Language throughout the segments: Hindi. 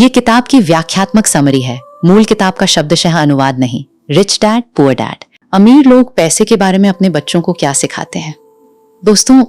ये किताब की व्याख्यात्मक समरी है, मूल किताब का शब्दशः अनुवाद नहीं। Rich dad poor dad. अमीर लोग पैसे के बारे में अपने बच्चों को क्या सिखाते हैं? दोस्तों,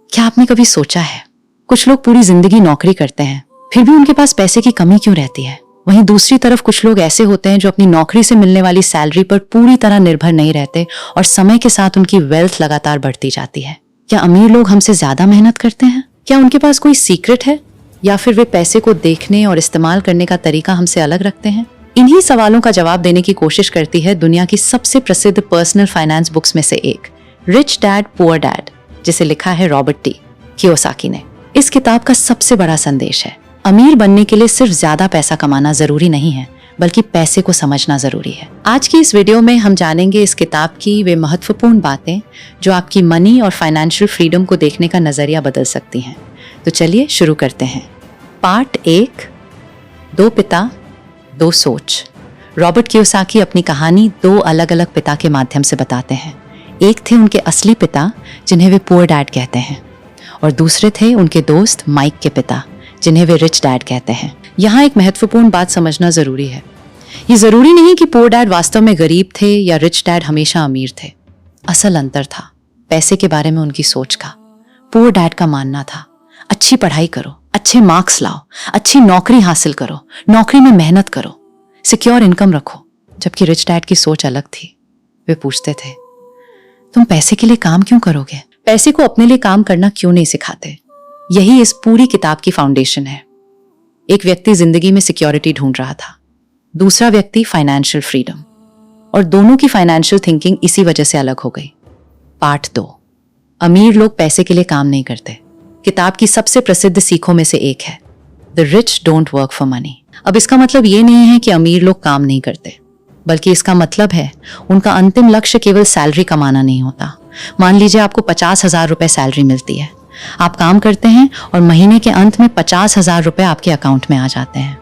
क्या आपने कभी सोचा है, कुछ लोग पूरी जिंदगी नौकरी करते हैं, फिर भी उनके पास पैसे की कमी क्यों रहती है? वहीं दूसरी तरफ कुछ लोग ऐसे होते हैं जो अपनी नौकरी से मिलने वाली सैलरी पर पूरी तरह निर्भर नहीं रहते और समय के साथ उनकी वेल्थ लगातार बढ़ती जाती है। क्या अमीर लोग हमसे ज्यादा मेहनत करते हैं? क्या उनके पास कोई सीक्रेट है, या फिर वे पैसे को देखने और इस्तेमाल करने का तरीका हमसे अलग रखते हैं? इन्हीं सवालों का जवाब देने की कोशिश करती है दुनिया की सबसे प्रसिद्ध पर्सनल फाइनेंस बुक्स में से एक, रिच डैड पुअर डैड, जिसे लिखा है रॉबर्ट टी कियोसाकी ने। इस किताब का सबसे बड़ा संदेश है, अमीर बनने के लिए सिर्फ ज्यादा पैसा कमाना जरूरी नहीं है, बल्कि पैसे को समझना जरूरी है। आज की इस वीडियो में हम जानेंगे इस किताब की वे महत्वपूर्ण बातें जो आपकी मनी और फाइनेंशियल फ्रीडम को देखने का नजरिया बदल सकती हैं। तो चलिए शुरू करते हैं। पार्ट 1, 2 पिता, 2 सोच। रॉबर्ट कियोसाकी अपनी कहानी 2 अलग अलग पिता के माध्यम से बताते हैं। एक थे उनके असली पिता, जिन्हें वे पुअर डैड कहते हैं, और दूसरे थे उनके दोस्त माइक के पिता, जिन्हें वे रिच डैड कहते हैं। यहाँ एक महत्वपूर्ण बात समझना जरूरी है। ये जरूरी नहीं कि पुअर डैड वास्तव में गरीब थे या रिच डैड हमेशा अमीर थे। असल अंतर था पैसे के बारे में उनकी सोच का। पुअर डैड का मानना था, अच्छी पढ़ाई करो, अच्छे मार्क्स लाओ, अच्छी नौकरी हासिल करो, नौकरी में मेहनत करो, सिक्योर इनकम रखो। जबकि रिच डैड की सोच अलग थी। वे पूछते थे, तुम पैसे के लिए काम क्यों करोगे? पैसे को अपने लिए काम करना क्यों नहीं सिखाते? यही इस पूरी किताब की फाउंडेशन है। एक व्यक्ति जिंदगी में सिक्योरिटी ढूंढ रहा था, दूसरा व्यक्ति फाइनेंशियल फ्रीडम, और दोनों की फाइनेंशियल थिंकिंग इसी वजह से अलग हो गई। पार्ट 2, अमीर लोग पैसे के लिए काम नहीं करते। किताब की सबसे प्रसिद्ध सीखों में से एक है, the rich don't work for money. अब इसका मतलब ये नहीं है कि अमीर लोग काम नहीं करते, बल्कि इसका मतलब है उनका अंतिम लक्ष्य केवल सैलरी कमाना नहीं होता। मान लीजिए आपको 50,000 रुपए सैलरी मिलती है, आप काम करते हैं और महीने के अंत में 50,000 रुपए आपके अकाउंट में आ जाते हैं।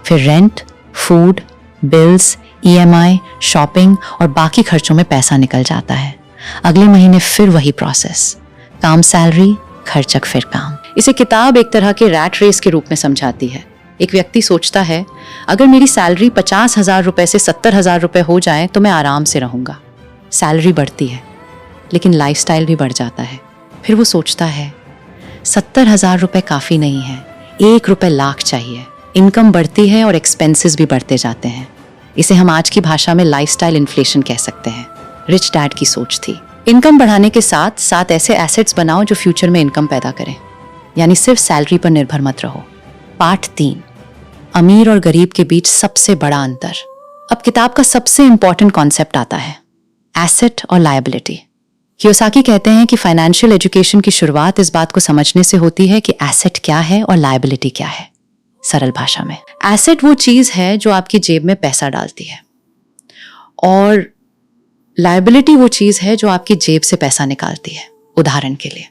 फिर rent, food, bills, EMI, shopping और बाकी खर्चों में पैसा निकल जाता है। अगले महीने फिर वही प्रोसेस, काम सैलरी, खर्चक फिर काम। इसे किताब एक तरह के रैट रेस के रूप में समझाती है। एक व्यक्ति सोचता है, अगर मेरी सैलरी 50,000 रुपए से 70,000 रुपए हो जाए तो मैं आराम से रहूंगा। सैलरी बढ़ती है, लेकिन लाइफस्टाइल भी बढ़ जाता है। फिर वो सोचता है, 70,000 रुपए काफी नहीं है, 1 रुपए लाख चाहिए। इनकम बढ़ती है और एक्सपेंसेस भी बढ़ते जाते हैं। इसे हम आज की भाषा में लाइफस्टाइल इन्फ्लेशन कह सकते हैं। रिच डैड की सोच थी, इनकम बढ़ाने के साथ साथ ऐसे एसेट्स बनाओ जो फ्यूचर में इनकम पैदा करें, यानी सिर्फ सैलरी पर निर्भर मत रहो। पार्ट 3, अमीर और गरीब के बीच सबसे बड़ा अंतर। अब किताब का सबसे इंपॉर्टेंट कॉन्सेप्ट आता है, एसेट और लायबिलिटी। कियोसाकी कहते हैं कि फाइनेंशियल एजुकेशन की शुरुआत इस बात को समझने से होती है कि एसेट क्या है और लायबिलिटी क्या है। सरल भाषा में, एसेट वो चीज है जो आपकी जेब में पैसा डालती है, और लायबिलिटी वो चीज है जो आपकी जेब से पैसा निकालती है। उदाहरण के लिए,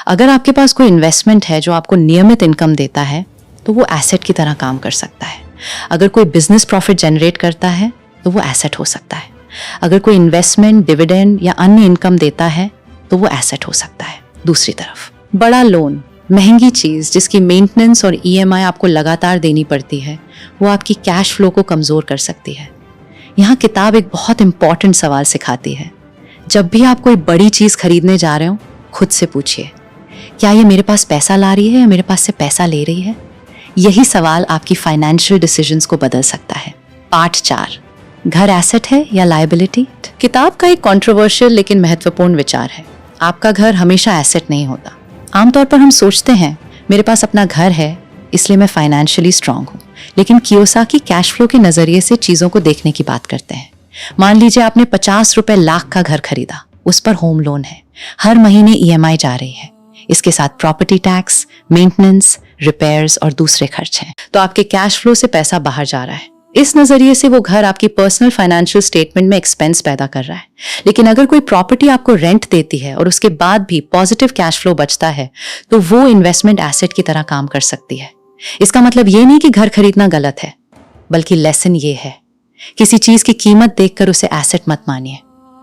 अगर आपके पास कोई इन्वेस्टमेंट है जो आपको नियमित इनकम देता है तो वो एसेट की तरह काम कर सकता है। अगर कोई बिजनेस प्रॉफिट जनरेट करता है तो वो एसेट हो सकता है। अगर कोई इन्वेस्टमेंट, डिविडेंड या अन्य इनकम देता है तो वो एसेट हो सकता है। दूसरी तरफ, बड़ा लोन, महंगी चीज जिसकी मेंटेनेंस और EMI आपको लगातार देनी पड़ती है, वो आपकी कैश फ्लो को कमजोर कर सकती है। यहाँ किताब एक बहुत इंपॉर्टेंट सवाल सिखाती है। जब भी आप कोई बड़ी चीज खरीदने जा रहे हो, खुद से पूछिए, क्या ये मेरे पास पैसा ला रही है या मेरे पास से पैसा ले रही है? यही सवाल आपकी फाइनेंशियल डिसीजंस को बदल सकता है। पार्ट 4, घर एसेट है या लायबिलिटी? किताब का एक कंट्रोवर्शियल लेकिन महत्वपूर्ण विचार है, आपका घर हमेशा एसेट नहीं होता। आमतौर पर हम सोचते हैं, मेरे पास अपना घर है इसलिए मैं फाइनेंशियली स्ट्रांग हूँ, लेकिन कियोसाकी कैश फ्लो के नजरिए से चीजों को देखने की बात करते हैं। मान लीजिए आपने 50 रुपए लाख का घर खरीदा, उस पर होम लोन है, हर महीने EMI जा रही है, इसके साथ प्रॉपर्टी टैक्स, मेंटेनेंस, रिपेयर्स और दूसरे खर्च हैं, तो आपके कैश फ्लो से पैसा बाहर जा रहा है। इस नजरिए से वो घर आपकी पर्सनल फाइनेंशियल स्टेटमेंट में एक्सपेंस पैदा कर रहा है। लेकिन अगर कोई प्रॉपर्टी आपको रेंट देती है और उसके बाद भी पॉजिटिव कैश फ्लो बचता है, तो वो इन्वेस्टमेंट एसेट की तरह काम कर सकती है। इसका मतलब ये नहीं कि घर खरीदना गलत है, बल्कि लेसन ये है, किसी चीज की कीमत देखकर उसे एसेट मत मानिए,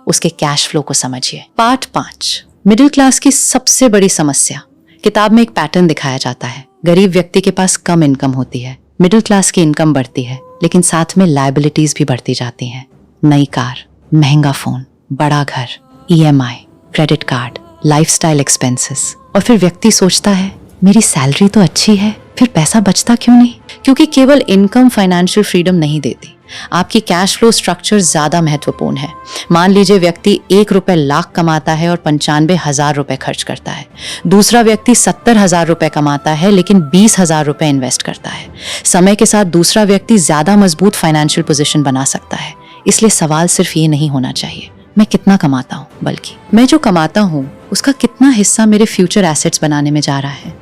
उसके कैश फ्लो को समझिए। पार्ट 5, मिडिल क्लास की सबसे बड़ी समस्या। किताब में एक पैटर्न दिखाया जाता है, गरीब व्यक्ति के पास कम इनकम होती है, मिडिल क्लास की इनकम बढ़ती है, लेकिन साथ में लायबिलिटीज भी बढ़ती जाती हैं। नई कार, महंगा फोन, बड़ा घर, EMI, credit card, lifestyle expenses. और फिर व्यक्ति सोचता है मेरी सैलरी तो अच्छी है, फिर पैसा बचता क्यों नहीं? क्योंकि केवल इनकम फाइनेंशियल फ्रीडम नहीं देती, आपकी कैश फ्लो स्ट्रक्चर ज्यादा महत्वपूर्ण है। मान लीजिए व्यक्ति 1 रुपए लाख कमाता है और 95,000 रुपए खर्च करता है। दूसरा व्यक्ति 70,000 रुपए कमाता है लेकिन 20,000 रुपए इन्वेस्ट करता है। समय के साथ दूसरा व्यक्ति ज्यादा मजबूत फाइनेंशियल पोजीशन बना सकता है। इसलिए सवाल सिर्फ ये नहीं होना चाहिए मैं कितना कमाता हूँ, बल्कि मैं जो कमाता हूँ उसका कितना हिस्सा मेरे फ्यूचर एसेट्स बनाने में जा रहा है।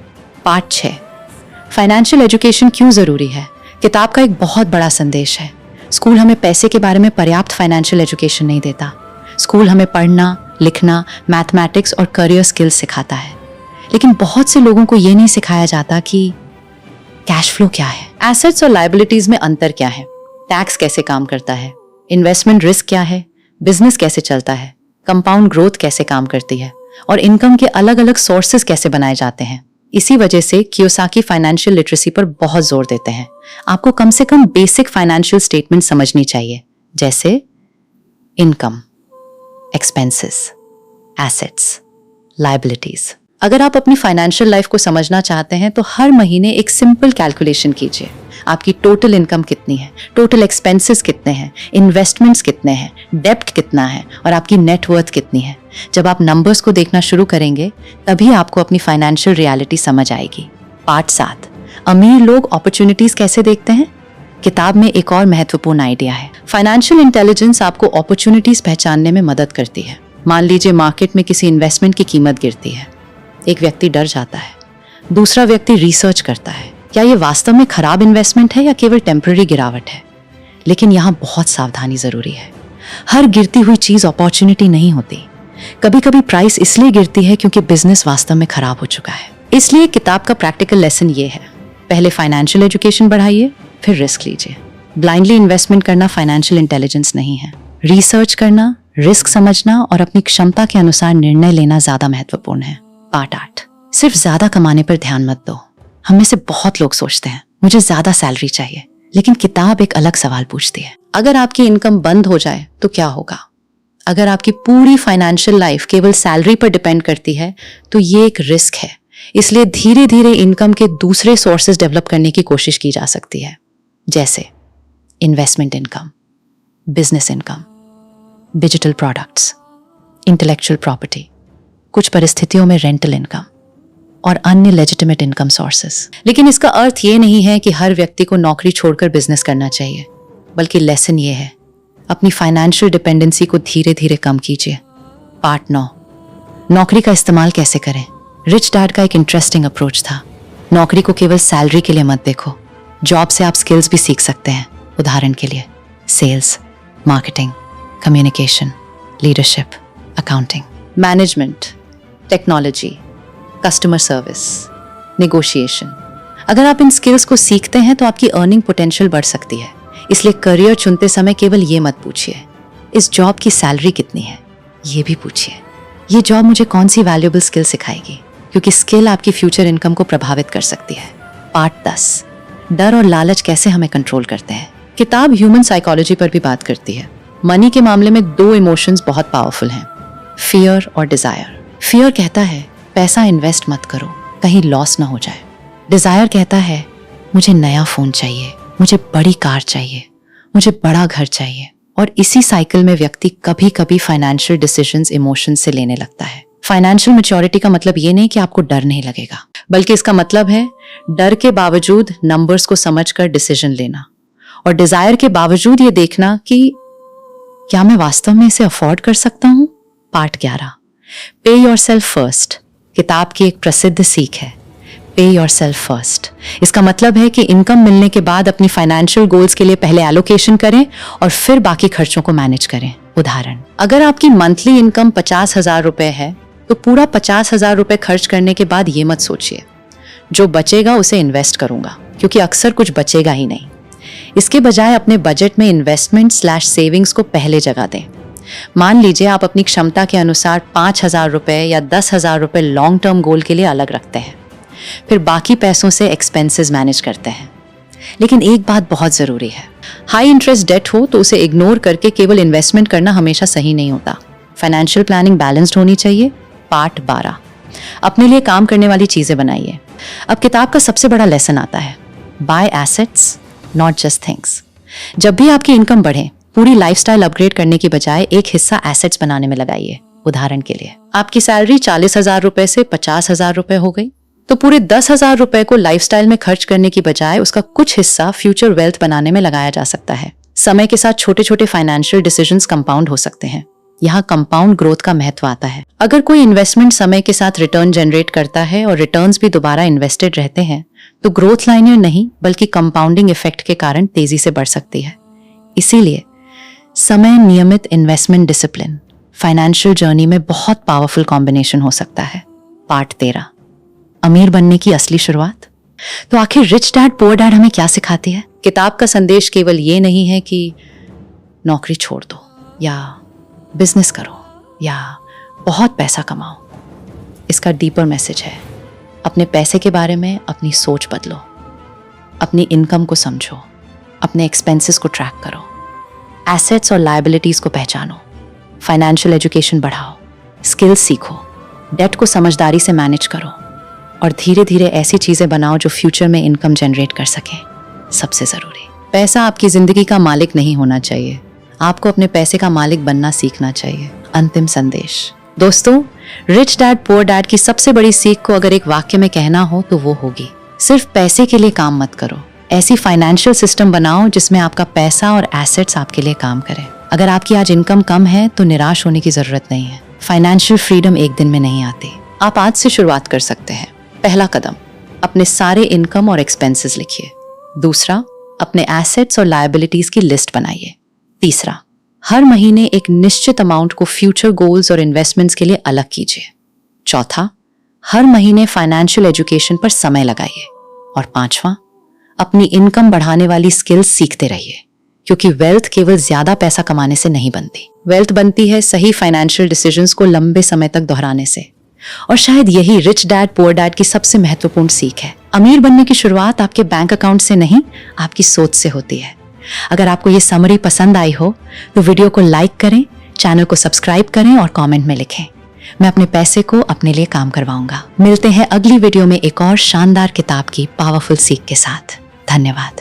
पार्ट 6, फाइनेंशियल एजुकेशन क्यों जरूरी है। किताब का एक बहुत बड़ा संदेश है। स्कूल हमें पैसे के बारे में पर्याप्त फाइनेंशियल एजुकेशन नहीं देता। स्कूल हमें पढ़ना, लिखना, मैथमेटिक्स और करियर स्किल्स सिखाता है, लेकिन बहुत से लोगों को ये नहीं सिखाया जाता कि कैश फ्लो क्या है, एसेट्स और लायबिलिटीज में अंतर क्या है, टैक्स कैसे काम करता है, इन्वेस्टमेंट रिस्क क्या है, बिजनेस कैसे चलता है, कंपाउंड ग्रोथ कैसे काम करती है और इनकम के अलग अलग सोर्सेज कैसे बनाए जाते हैं। इसी वजह से कियोसाकी फाइनेंशियल लिटरेसी पर बहुत जोर देते हैं। आपको कम से कम बेसिक फाइनेंशियल स्टेटमेंट समझनी चाहिए, जैसे इनकम, एक्सपेंसेस, एसेट्स, लायबिलिटीज। अगर आप अपनी फाइनेंशियल लाइफ को समझना चाहते हैं तो हर महीने एक सिंपल कैलकुलेशन कीजिए। आपकी टोटल इनकम कितनी है, टोटल एक्सपेंसेस कितने हैं, इन्वेस्टमेंट्स कितने हैं, डेब्ट कितना है और आपकी नेटवर्थ कितनी है। जब आप नंबर्स को देखना शुरू करेंगे तभी आपको अपनी फाइनेंशियल रियलिटी समझ आएगी। पार्ट 7, अमीर लोग अपॉर्चुनिटीज कैसे देखते हैं। किताब में एक और महत्वपूर्ण आइडिया है। फाइनेंशियल इंटेलिजेंस आपको अपॉर्चुनिटीज पहचानने में मदद करती है। मान लीजिए मार्केट में किसी इन्वेस्टमेंट की कीमत गिरती है, एक व्यक्ति डर जाता है, दूसरा व्यक्ति रिसर्च करता है क्या ये वास्तव में खराब इन्वेस्टमेंट है या केवल टेम्पररी गिरावट है। लेकिन यहाँ बहुत सावधानी जरूरी है। हर गिरती हुई चीज अपॉर्चुनिटी नहीं होती। कभी कभी प्राइस इसलिए गिरती है क्योंकि बिजनेस वास्तव में खराब हो चुका है। इसलिए किताब का प्रैक्टिकल लेसन ये है, पहले फाइनेंशियल एजुकेशन बढ़ाइए, फिर रिस्क लीजिए। ब्लाइंडली इन्वेस्टमेंट करना फाइनेंशियल इंटेलिजेंस नहीं है। रिसर्च करना, रिस्क समझना और अपनी क्षमता के अनुसार निर्णय लेना ज्यादा महत्वपूर्ण है। पार्ट 8, सिर्फ ज्यादा कमाने पर ध्यान मत दो। हम में से बहुत लोग सोचते हैं मुझे ज्यादा सैलरी चाहिए, लेकिन किताब एक अलग सवाल पूछती है, अगर आपकी इनकम बंद हो जाए तो क्या होगा। अगर आपकी पूरी फाइनेंशियल लाइफ केवल सैलरी पर डिपेंड करती है तो ये एक रिस्क है। इसलिए धीरे धीरे इनकम के दूसरे सोर्सेज डेवलप करने की कोशिश की जा सकती है, जैसे investment income, business income, digital products, intellectual property, कुछ परिस्थितियों में रेंटल इनकम और अन्य लेजिटिमेट इनकम सोर्सेस। लेकिन इसका अर्थ ये नहीं है कि हर व्यक्ति को नौकरी छोड़कर बिजनेस करना चाहिए, बल्कि लेसन ये है, अपनी फाइनेंशियल डिपेंडेंसी को धीरे धीरे कम कीजिए। पार्ट 9, नौकरी का इस्तेमाल कैसे करें। रिच डैड का एक इंटरेस्टिंग अप्रोच था, नौकरी को केवल सैलरी के लिए मत देखो। जॉब से आप स्किल्स भी सीख सकते हैं। उदाहरण के लिए sales, marketing, communication, leadership, accounting, management, technology, customer service, negotiation. अगर आप इन स्किल्स को सीखते हैं तो आपकी अर्निंग पोटेंशियल बढ़ सकती है। इसलिए करियर चुनते समय केवल ये मत पूछिए इस जॉब की सैलरी कितनी है, ये भी पूछिए ये जॉब मुझे कौन सी वैल्यूएबल स्किल सिखाएगी, क्योंकि स्किल आपकी फ्यूचर इनकम को प्रभावित कर सकती है। पार्ट 10, डर और लालच कैसे हमें कंट्रोल करते हैं। किताब ह्यूमन साइकोलॉजी पर भी बात करती है। मनी के मामले में 2 इमोशंस बहुत पावरफुल हैं, फियर और डिजायर। फियर कहता है पैसा इन्वेस्ट मत करो, कहीं लॉस ना हो जाए। डिजायर कहता है मुझे नया फोन चाहिए, मुझे बड़ी कार चाहिए, मुझे बड़ा घर चाहिए। और इसी साइकिल में व्यक्ति कभी कभी फाइनेंशियल डिसीजंस इमोशन से लेने लगता है। फाइनेंशियल मैच्योरिटी का मतलब ये नहीं कि आपको डर नहीं लगेगा, बल्कि इसका मतलब है डर के बावजूद नंबर्स को समझकर डिसीजन लेना, और डिजायर के बावजूद ये देखना कि क्या मैं वास्तव में इसे अफोर्ड कर सकता हूं। पार्ट 11, पे योरसेल्फ फर्स्ट। किताब की एक प्रसिद्ध सीख है, पे योरसेल्फ फर्स्ट। इसका मतलब है कि इनकम मिलने के बाद अपनी फाइनेंशियल गोल्स के लिए पहले एलोकेशन करें और फिर बाकी खर्चों को मैनेज करें। उदाहरण, अगर आपकी मंथली इनकम 50,000 रुपए है तो पूरा 50,000 रुपए खर्च करने के बाद ये मत सोचिए जो बचेगा उसे इन्वेस्ट करूंगा, क्योंकि अक्सर कुछ बचेगा ही नहीं। इसके बजाय अपने बजट में इन्वेस्टमेंट / सेविंग्स को पहले जगह दें। मान लीजिए आप अपनी क्षमता के अनुसार 5,000 रुपए या 10,000 रुपए लॉन्ग टर्म गोल के लिए अलग रखते हैं, फिर बाकी पैसों से एक्सपेंसेस मैनेज करते हैं। लेकिन एक बात बहुत जरूरी है, हाई इंटरेस्ट डेट हो तो उसे इग्नोर करके केवल इन्वेस्टमेंट करना हमेशा सही नहीं होता। फाइनेंशियल प्लानिंग बैलेंस्ड होनी चाहिए। पार्ट 12, अपने लिए काम करने वाली चीजें बनाइए। अब किताब का सबसे बड़ा लेसन आता है, buy assets not just things. जब भी आपकी इनकम बढ़े, पूरी लाइफस्टाइल अपग्रेड करने की बजाय एक हिस्सा एसेट्स बनाने में लगाइए। उदाहरण के लिए, आपकी सैलरी 40,000 रुपए से 50,000 रुपए हो गई, तो पूरे 10,000 रुपए को लाइफस्टाइल में खर्च करने की बजाय उसका कुछ हिस्सा फ्यूचर वेल्थ बनाने में लगाया जा सकता है। समय के साथ छोटे छोटे फाइनेंशियल डिसीजंस कंपाउंड हो सकते हैं। यहाँ कंपाउंड ग्रोथ का महत्व आता है। अगर कोई इन्वेस्टमेंट समय के साथ रिटर्न जनरेट करता है और रिटर्न्स भी दोबारा इन्वेस्टेड रहते हैं, तो ग्रोथ लाइनियर नहीं बल्कि कंपाउंडिंग इफेक्ट के कारण तेजी से बढ़ सकती है। इसीलिए समय, नियमित इन्वेस्टमेंट डिसिप्लिन फाइनेंशियल जर्नी में बहुत पावरफुल कॉम्बिनेशन हो सकता है। पार्ट 13, अमीर बनने की असली शुरुआत। तो आखिर रिच डैड पुअर डैड हमें क्या सिखाती है? किताब का संदेश केवल ये नहीं है कि नौकरी छोड़ दो या बिजनेस करो या बहुत पैसा कमाओ। इसका डीपर मैसेज है, अपने पैसे के बारे में अपनी सोच बदलो, अपनी इनकम को समझो, अपने एक्सपेंसेस को ट्रैक करो, एसेट्स और लायबिलिटीज को पहचानो, फाइनेंशियल एजुकेशन बढ़ाओ, स्किल्स सीखो, डेट को समझदारी से मैनेज करो और धीरे धीरे ऐसी चीजें बनाओ जो फ्यूचर में इनकम जनरेट कर सके। सबसे जरूरी, पैसा आपकी जिंदगी का मालिक नहीं होना चाहिए, आपको अपने पैसे का मालिक बनना सीखना चाहिए। अंतिम संदेश दोस्तों, रिच डैड पुअर डैड की सबसे बड़ी सीख को अगर एक वाक्य में कहना हो तो वो होगी, सिर्फ पैसे के लिए काम मत करो, ऐसी फाइनेंशियल सिस्टम बनाओ जिसमें आपका पैसा और एसेट्स आपके लिए काम करें। अगर आपकी आज इनकम कम है तो निराश होने की जरूरत नहीं है। फाइनेंशियल फ्रीडम एक दिन में नहीं आती, आप आज से शुरुआत कर सकते हैं। पहला कदम, अपने सारे इनकम और एक्सपेंसेस लिखिए। दूसरा, अपने एसेट्स और लायबिलिटीज की लिस्ट बनाइए। तीसरा, हर महीने एक निश्चित अमाउंट को फ्यूचर गोल्स और इन्वेस्टमेंट्स के लिए अलग कीजिए। चौथा, हर महीने फाइनेंशियल एजुकेशन पर समय लगाइए। और पांचवा, अपनी इनकम बढ़ाने वाली स्किल्स सीखते रहिए, क्योंकि वेल्थ केवल ज्यादा पैसा कमाने से नहीं बनती। वेल्थ बनती है सही फाइनेंशियल डिसीजंस को लंबे समय तक दोहराने से। और शायद यही रिच डैड पुअर डैड की सबसे महत्वपूर्ण सीख है। अमीर बनने की शुरुआत आपके बैंक अकाउंट से नहीं, आपकी सोच से होती है। अगर आपको ये समरी पसंद आई हो तो वीडियो को लाइक करें, चैनल को सब्सक्राइब करें और कमेंट में लिखें। मैं अपने पैसे को अपने लिए काम करवाऊंगा। मिलते हैं अगली वीडियो में एक और शानदार किताब की पावरफुल सीख के साथ। धन्यवाद।